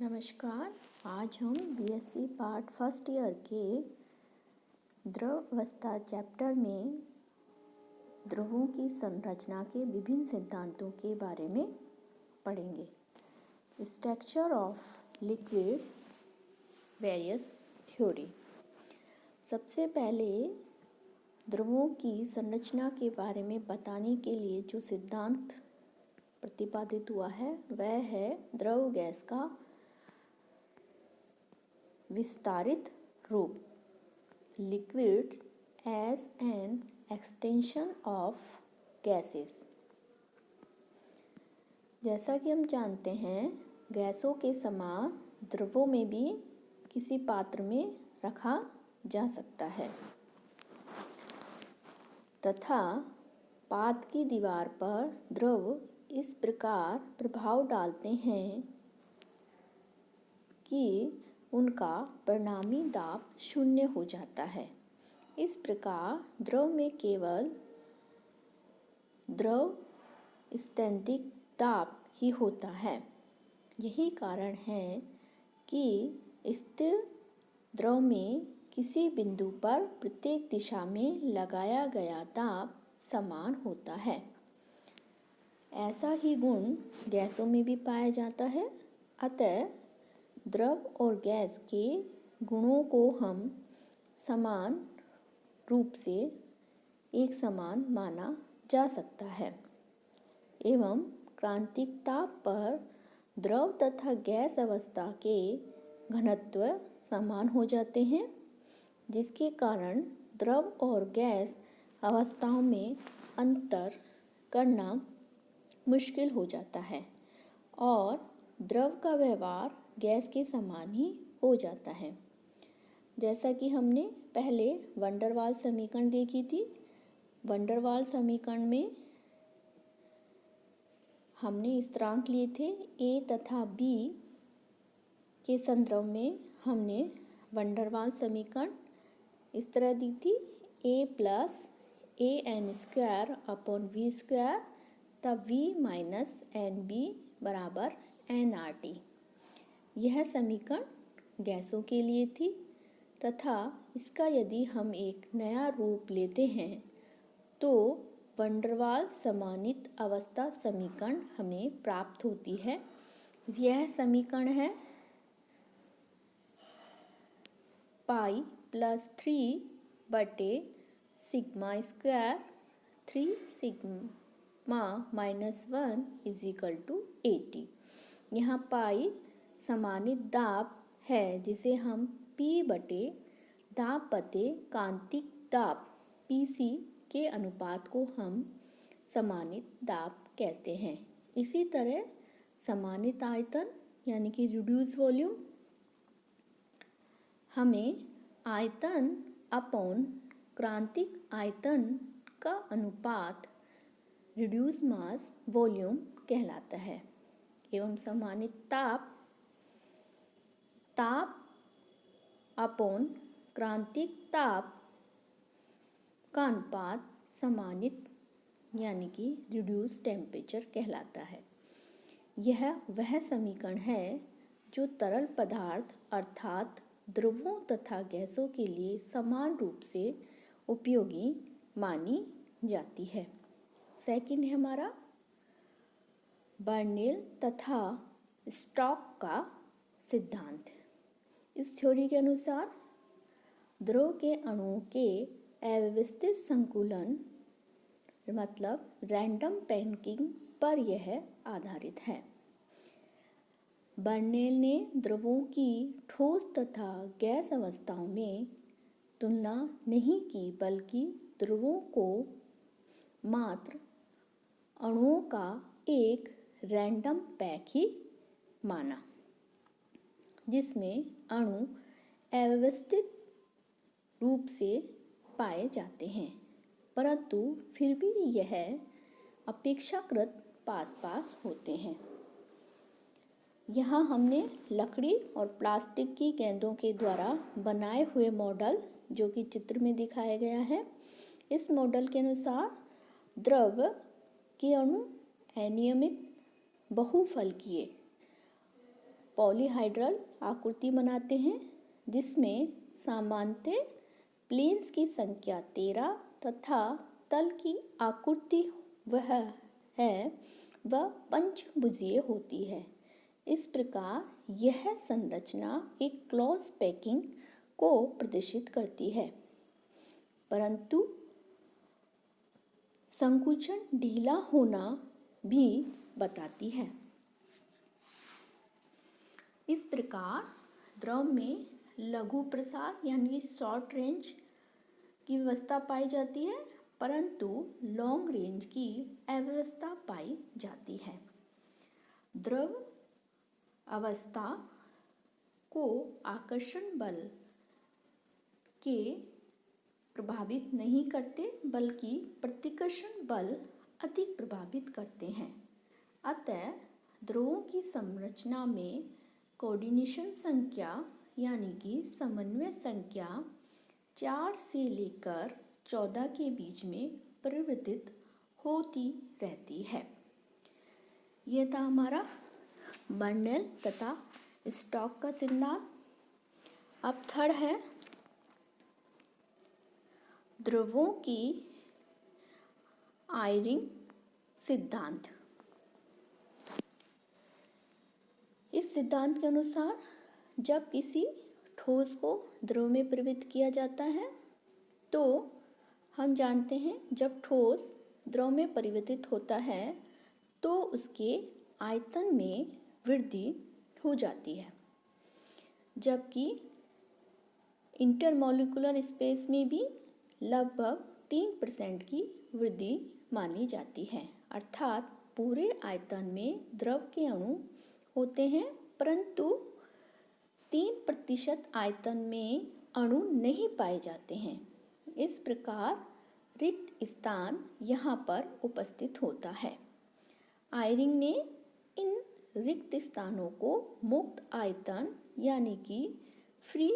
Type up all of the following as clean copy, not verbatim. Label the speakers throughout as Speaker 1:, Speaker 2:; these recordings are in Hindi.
Speaker 1: नमस्कार। आज हम बीएससी पार्ट फर्स्ट ईयर के द्रव अवस्था चैप्टर में द्रवों की संरचना के विभिन्न सिद्धांतों के बारे में पढ़ेंगे। Structure of liquid various theory. सबसे पहले द्रवों की संरचना के बारे में बताने के लिए जो सिद्धांत प्रतिपादित हुआ है वह है द्रव गैस का विस्तारित रूप, liquids as an extension of gases। जैसा कि हम जानते हैं, गैसों के समान द्रवों में भी किसी पात्र में रखा जा सकता है तथा पात्र की दीवार पर द्रव इस प्रकार प्रभाव डालते हैं कि उनका परिणामी दाब शून्य हो जाता है। इस प्रकार द्रव में केवल द्रव स्थैतिक दाब ही होता है। यही कारण है कि स्थिर द्रव में किसी बिंदु पर प्रत्येक दिशा में लगाया गया दाब समान होता है। ऐसा ही गुण गैसों में भी पाया जाता है। अतः द्रव और गैस के गुणों को हम समान रूप से एक समान माना जा सकता है एवं क्रांतिक ताप पर द्रव तथा गैस अवस्था के घनत्व समान हो जाते हैं, जिसके कारण द्रव और गैस अवस्थाओं में अंतर करना मुश्किल हो जाता है और द्रव का व्यवहार गैस के समान ही हो जाता है। जैसा कि हमने पहले वैन डर वाल्स समीकरण देखी थी। वैन डर वाल्स समीकरण में हमने स्थिरांक लिए थे ए तथा बी के संदर्भ में। हमने वैन डर वाल्स समीकरण इस तरह दी थी, A plus A N square upon V square तब वी माइनस एन बी बराबर एन आर टी। यह समीकरण गैसों के लिए थी तथा इसका यदि हम एक नया रूप लेते हैं तो वैन डर वाल्स समानित अवस्था समीकरण हमें प्राप्त होती है। यह समीकरण है pi plus 3 sigma square 3 sigma minus 1 is equal to 80। यहाँ पाई समानित दाब है जिसे हम P बटे दाब बटे कांतिक दाब PC के अनुपात को हम समानित दाब कहते हैं। इसी तरह समानित आयतन यानी कि रिड्यूस वॉल्यूम हमें आयतन अपॉन क्रांतिक आयतन का अनुपात रिड्यूस मास वॉल्यूम कहलाता है एवं समानित ताप अपॉन क्रांतिक ताप का अनुपात समानित यानी कि रिड्यूस टेम्परेचर कहलाता है। यह वह समीकरण है जो तरल पदार्थ अर्थात द्रवों तथा गैसों के लिए समान रूप से उपयोगी मानी जाती है। सेकंड है हमारा बर्नौली तथा स्टोक्स का सिद्धांत। इस थ्योरी के अनुसार द्रव के अणुओं के अव्यवस्थित संकुलन मतलब रैंडम पैकिंग पर यह आधारित है। बर्नौली ने द्रवों की ठोस तथा गैस अवस्थाओं में तुलना नहीं की बल्कि द्रवों को मात्र अणुओं का एक रैंडम पैक ही माना, जिसमें अणु अव्यवस्थित रूप से पाए जाते हैं, परंतु फिर भी यह अपेक्षाकृत पास होते हैं। यहाँ हमने लकड़ी और प्लास्टिक की गेंदों के द्वारा बनाए हुए मॉडल जो कि चित्र में दिखाया गया है। इस मॉडल के अनुसार द्रव के अणु अनियमित बहुफलकीय पॉलीहाइड्रल आकृति बनाते हैं, जिसमें सामान्यतः प्लेन्स की संख्या 13 तथा तल की आकृति वह पंचभुजीय होती है। इस प्रकार यह संरचना एक क्लोज पैकिंग को प्रदर्शित करती है, परंतु संकुचन ढीला होना भी बताती है। इस प्रकार द्रव में लघु प्रसार यानी शॉर्ट रेंज की व्यवस्था पाई जाती है, परंतु लॉन्ग रेंज की अव्यवस्था पाई जाती है। द्रव अवस्था को आकर्षण बल के प्रभावित नहीं करते, बल्कि प्रतिकर्षण बल अधिक प्रभावित करते हैं। अतः द्रवों की संरचना में कोऑर्डिनेशन संख्या यानी कि समन्वय संख्या 4 से लेकर 14 के बीच में परिवर्तित होती रहती है। यह था हमारा बर्नौली तथा स्टोक्स का सिद्धांत। अब थर्ड है द्रवों की आयरिंग सिद्धांत। इस सिद्धांत के अनुसार जब किसी ठोस को द्रव में परिवर्तित किया जाता है, तो हम जानते हैं जब ठोस द्रव में परिवर्तित होता है तो उसके आयतन में वृद्धि हो जाती है, जबकि इंटरमॉलिक्यूलर स्पेस में भी लगभग 3% की वृद्धि मानी जाती है। अर्थात पूरे आयतन में द्रव के अणु होते हैं, परंतु 3% आयतन में अणु नहीं पाए जाते हैं। इस प्रकार रिक्त स्थान यहाँ पर उपस्थित होता है। आयरिंग ने इन रिक्त स्थानों को मुक्त आयतन यानी कि फ्री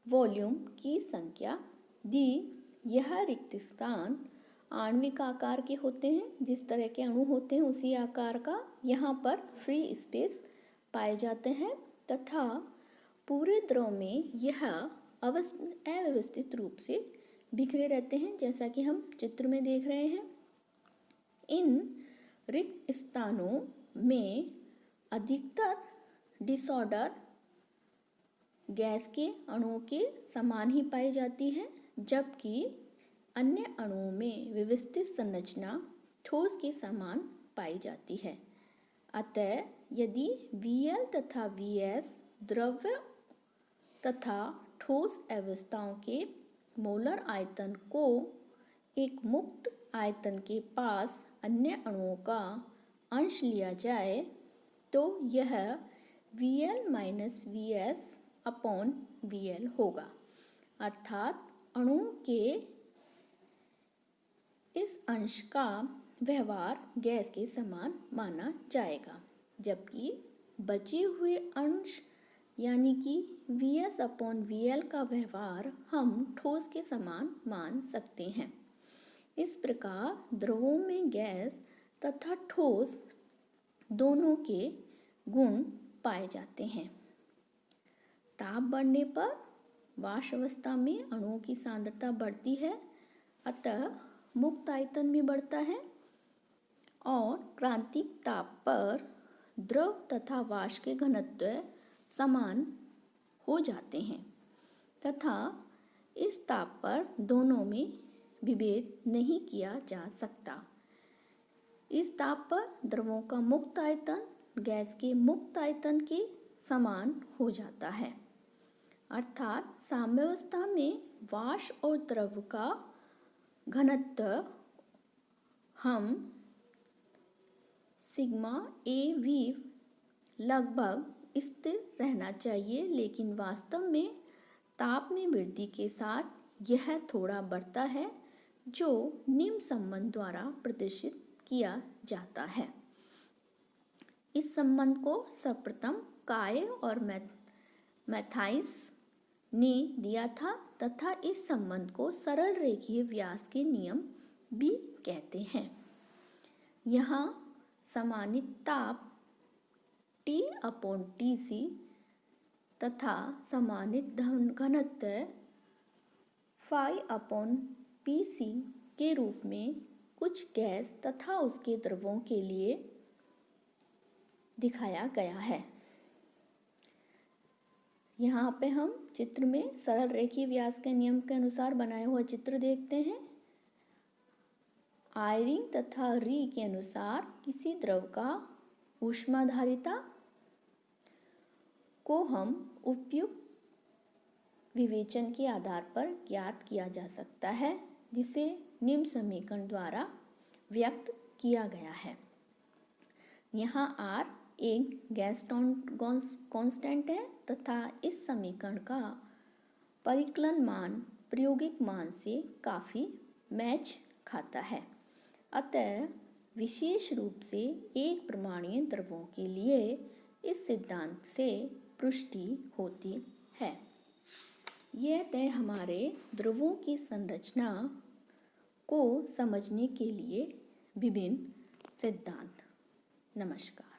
Speaker 1: वॉल्यूम की संख्या दी। यह रिक्त स्थान आणविक आकार के होते हैं, जिस तरह के अणु होते हैं उसी आकार का यहाँ पर फ्री स्पेस पाए जाते हैं, तथा पूरे द्रव में यह अव्यवस्थित रूप से बिखरे रहते हैं, जैसा कि हम चित्र में देख रहे हैं। इन रिक्त स्थानों में अधिकतर डिसऑर्डर गैस के अणुओं के समान ही पाई जाती है, जबकि अन्य अणुओं में व्यवस्थित संरचना ठोस के समान पाई जाती है। अतः यदि Vl तथा Vs द्रव्य तथा ठोस अवस्थाओं के मोलर आयतन को एक मुक्त आयतन के पास अन्य अणुओं का अंश लिया जाए, तो यह Vl minus Vs upon Vl होगा। अर्थात अणुओं के इस अंश का व्यवहार गैस के समान माना जाएगा, जबकि बचे हुए अंश यानी कि Vs अपॉन Vl का व्यवहार हम ठोस के समान मान सकते हैं। इस प्रकार द्रवों में गैस तथा ठोस दोनों के गुण पाए जाते हैं। ताप बढ़ने पर वाष्प अवस्था में अणुओं की सांद्रता बढ़ती है, अतः मुक्त आयतन भी बढ़ता है, और क्रांतिक ताप पर द्रव तथा वाष्प के घनत्व समान हो जाते हैं, तथा इस ताप पर दोनों में विभेद नहीं किया जा सकता। इस ताप पर द्रवों का मुक्त आयतन गैस के मुक्त आयतन के समान हो जाता है। अर्थात साम्यावस्था में वाष्प और द्रव का घनत्व हम सिग्मा AV लगभग स्थिर रहना चाहिए, लेकिन वास्तव में ताप में वृद्धि के साथ यह थोड़ा बढ़ता है, जो निम्न संबंध द्वारा प्रदर्शित किया जाता है। इस संबंध को सर्वप्रथम काय और मैथाइस ने दिया था, तथा इस संबंध को सरल रेखीय व्यास के नियम भी कहते हैं। यहाँ समानित ताप T/Tc तथा समानित घनत्व phi/Pc के रूप में कुछ गैस तथा उसके द्रवों के लिए दिखाया गया है। यहाँ पे हम चित्र में सरल रेखीय व्यास के नियम के अनुसार बनाया हुआ चित्र देखते हैं। आयरिंग तथा री के अनुसार किसी द्रव का ऊष्माधारिता को हम उपयुक्त विवेचन के आधार पर ज्ञात किया जा सकता है, जिसे निम्न समीकरण द्वारा व्यक्त किया गया है। यहाँ R एक गैस कांस्टेंट है तथा इस समीकरण का परिकलन मान प्रायोगिक मान से काफ़ी मैच खाता है। अतः विशेष रूप से एक परमाणुीय द्रवों के लिए इस सिद्धांत से पुष्टि होती है। यह तय हमारे द्रवों की संरचना को समझने के लिए विभिन्न सिद्धांत। नमस्कार।